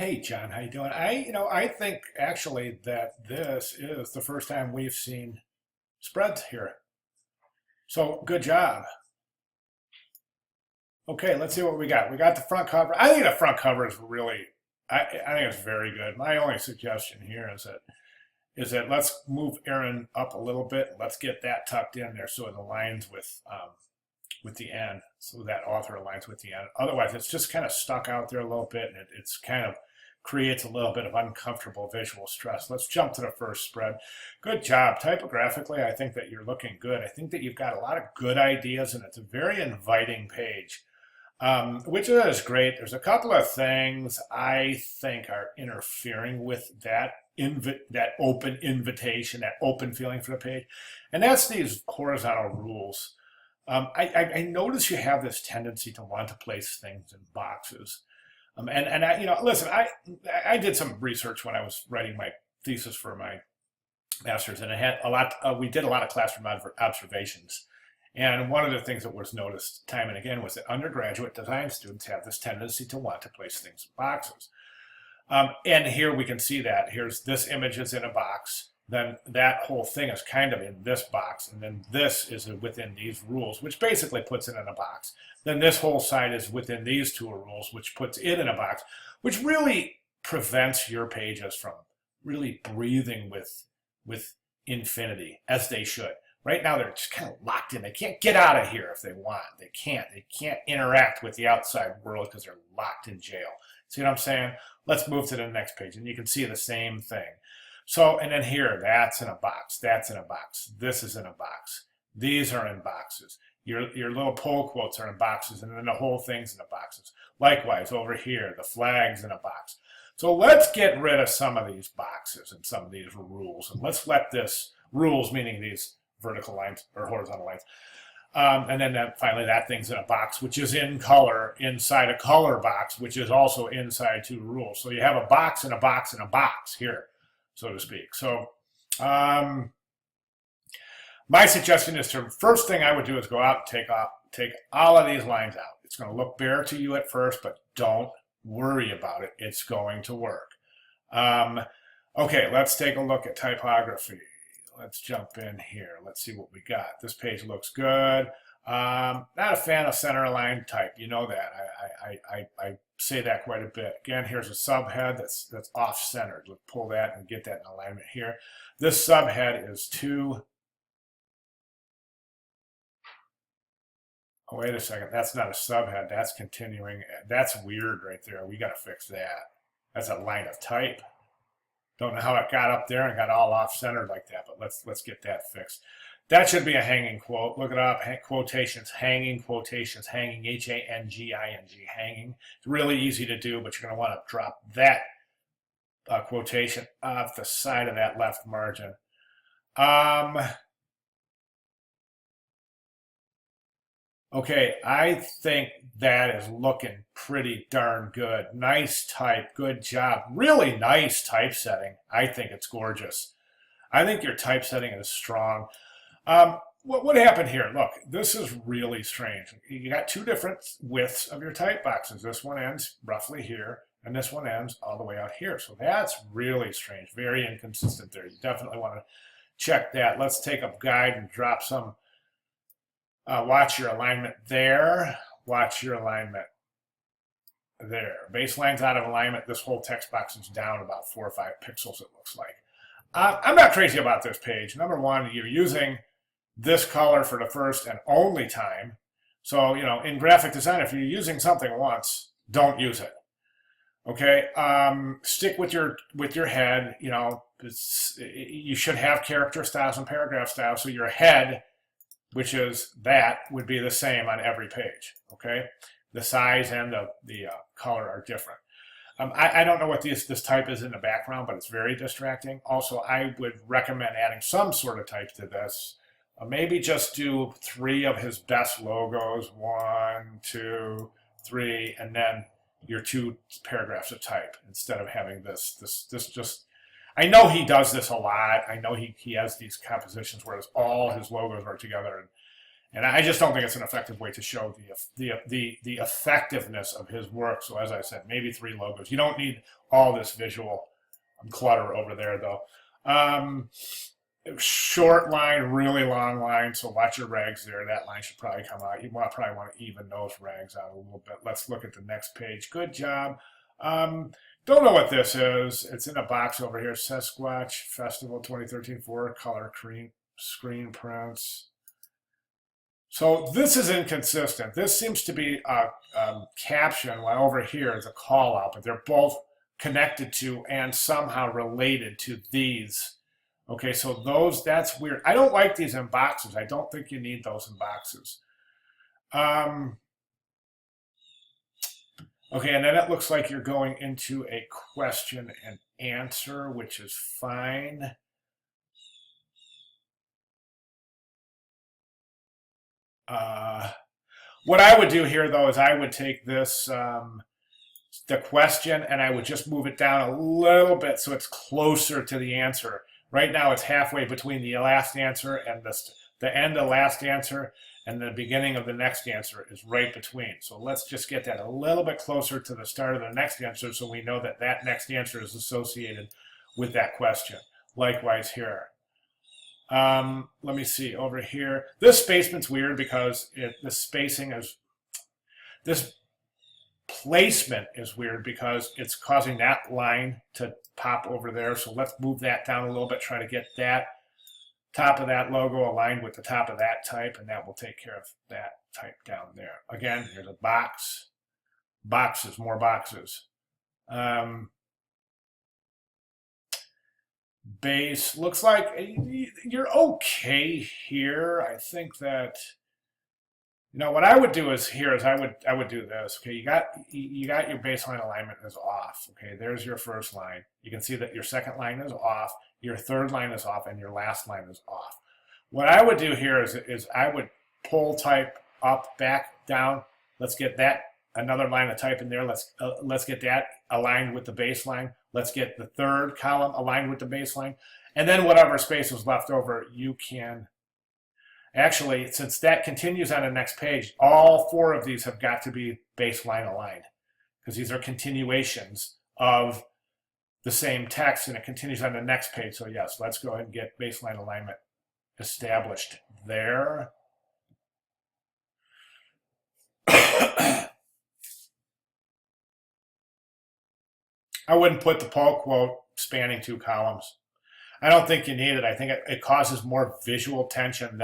Hey John, how you doing? I think actually that this is the first time we've seen spreads here. So good job. Okay, let's see what we got. We got the front cover. I think the front cover is really, I think it's very good. My only suggestion here is that let's move Aaron up a little bit. Let's get that tucked in there so it aligns with the end, so that author aligns with the end. Otherwise, it's just kind of stuck out there a little bit, and it's kind of creates a little bit of uncomfortable visual stress. Let's jump to the first spread. Good job. Typographically, I think that you're looking good. I think that you've got a lot of good ideas, and it's a very inviting page, which is great. There's a couple of things I think are interfering with that open invitation, that open feeling for the page, and that's these horizontal rules. I notice you have this tendency to want to place things in boxes. And listen, I did some research when I was writing my thesis for my master's, and I had a lot. We did a lot of classroom observations, and one of the things that was noticed time and again was that undergraduate design students have this tendency to want to place things in boxes. And here we can see that. Here's this image is in a box. Then that whole thing is kind of in this box, and then this is within these rules, which basically puts it in a box. Then this whole side is within these two rules, which puts it in a box, which really prevents your pages from really breathing with infinity, as they should. Right now, they're just kind of locked in. They can't get out of here if they want. They can't. They can't interact with the outside world because they're locked in jail. See what I'm saying? Let's move to the next page, and you can see the same thing. So, and then here, that's in a box, that's in a box, this is in a box, these are in boxes, your little pull quotes are in boxes, and then the whole thing's in the boxes. Likewise, over here, the flag's in a box. So let's get rid of some of these boxes and some of these rules, and let's let this, rules meaning these vertical lines or horizontal lines, and then finally that thing's in a box, which is in color, inside a color box, which is also inside two rules. So you have a box and a box and a box here, so to speak. So my suggestion is first thing I would do is go out and take all of these lines out. It's going to look bare to you at first, but don't worry about it. It's going to work. Okay, let's take a look at typography. Let's jump in here. Let's see what we got. This page looks good. Not a fan of center aligned type. You know that. I say that quite a bit. Again, here's a subhead that's off-centered. Let's pull that and get that in alignment here. This subhead is too... Oh, wait a second. That's not a subhead. That's continuing. That's weird right there. We got to fix that. That's a line of type. Don't know how it got up there and got all off-centered like that, but let's get that fixed. That should be a hanging quote. Look it up. Quotations, hanging, H-A-N-G-I-N-G, hanging. It's really easy to do, but you're going to want to drop that quotation off the side of that left margin. Okay, I think that is looking pretty darn good. Nice type, good job. Really nice typesetting. I think it's gorgeous. I think your typesetting is strong. What happened here? Look, this is really strange. You got two different widths of your type boxes. This one ends roughly here, and this one ends all the way out here. So that's really strange. Very inconsistent there. You definitely want to check that. Let's take a guide and drop some. Watch your alignment there. Watch your alignment there. Baseline's out of alignment. This whole text box is down about 4 or 5 pixels, it looks like. I'm not crazy about this page. Number one, you're using this color for the first and only time. So, in graphic design, if you're using something once, don't use it. Okay, stick with your head. You should have character styles and paragraph styles. So your head, which is that, would be the same on every page. Okay, the size and the color are different. I don't know what this type is in the background, but it's very distracting. Also, I would recommend adding some sort of type to this. Maybe just do 3 of his best logos, 1, 2, 3, and then your 2 paragraphs of type instead of having this just. I know he does this a lot. I know he has these compositions where all his logos are together, And I just don't think it's an effective way to show the effectiveness of his work. So as I said, maybe 3 logos. You don't need all this visual clutter over there, though. Short line, really long line, so watch your rags there. That line should probably come out. You probably want to even those rags out a little bit. Let's look at the next page. Good job. Don't know what this is. It's in a box over here. Sasquatch Festival 2013 4-color screen prints. So this is inconsistent. This seems to be a caption, while over here is a call out, but they're both connected to and somehow related to these. Okay, so that's weird. I don't like these in boxes. I don't think you need those in boxes. Okay, and then it looks like you're going into a question and answer, which is fine. What I would do here, though, is I would take this, the question, and I would just move it down a little bit so it's closer to the answer. Right now, it's halfway between the last answer and the end of the last answer, and the beginning of the next answer is right between. So let's just get that a little bit closer to the start of the next answer so we know that that next answer is associated with that question. Likewise here. Let me see over here. This spacement's weird because this placement is weird because it's causing that line to pop over there. So let's move that down a little bit, try to get that top of that logo aligned with the top of that type, and that will take care of that type down there. Again, here's a box. Boxes, more boxes. Base looks like you're okay here. I think that, what I would do is I would do this. Okay, you got your baseline alignment is off. Okay, there's your first line. You can see that your second line is off, your third line is off, and your last line is off. What I would do here is I would pull type up, back, down. Let's get that another line of type in there. Let's get that aligned with the baseline. Let's get the third column aligned with the baseline, and then whatever space is left over, you can. Actually, since that continues on the next page, all 4 of these have got to be baseline aligned because these are continuations of the same text, and it continues on the next page. So yes, let's go ahead and get baseline alignment established there. I wouldn't put the pull quote spanning 2 columns. I don't think you need it. I think it causes more visual tension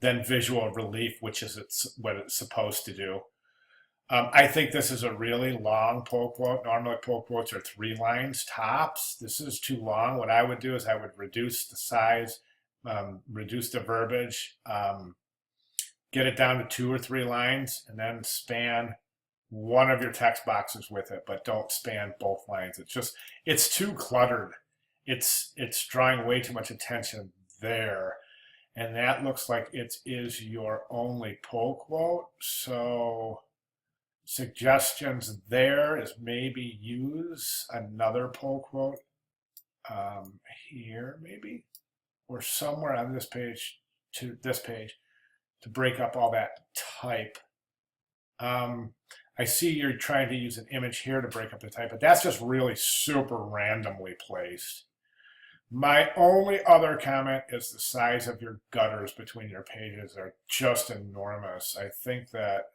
than visual relief, which is what it's supposed to do. I think this is a really long pull quote. Normally pull quotes are 3 lines tops. This is too long. What I would do is I would reduce the size, reduce the verbiage, get it down to 2 or 3 lines, and then span one of your text boxes with it, but don't span both lines. It's too cluttered. It's drawing way too much attention there. And that looks like it is your only pull quote. So suggestions there is maybe use another pull quote here maybe, or somewhere on this page to this page to break up all that type. I see you're trying to use an image here to break up the type, but that's just really super randomly placed. My only other comment is the size of your gutters between your pages are just enormous. I think that,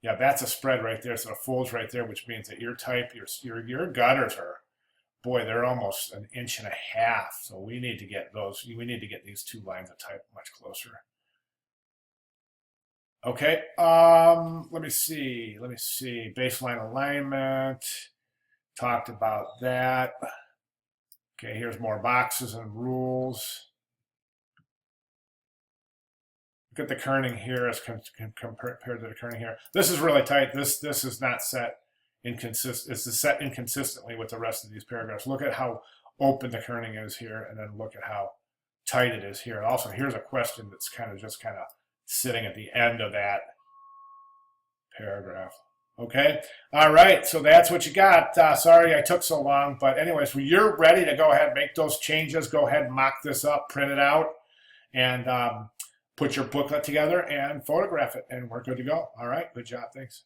yeah, that's a spread right there. So it folds right there, which means that your type, your gutters are, boy, they're almost 1.5 inches. So we need to get those. We need to get these 2 lines of type much closer. Okay, let me see. Baseline alignment, talked about that. Okay, here's more boxes and rules. Look at the kerning here as compared to the kerning here. This is really tight. This is not set inconsistent. It's set inconsistently with the rest of these paragraphs. Look at how open the kerning is here, and then look at how tight it is here. And also, here's a question that's kind of sitting at the end of that paragraph. Okay, all right, so that's what you got. Sorry I took so long, but anyways, when you're ready to go ahead and make those changes, go ahead and mock this up, print it out, and put your booklet together and photograph it, and we're good to go. All right, good job. Thanks.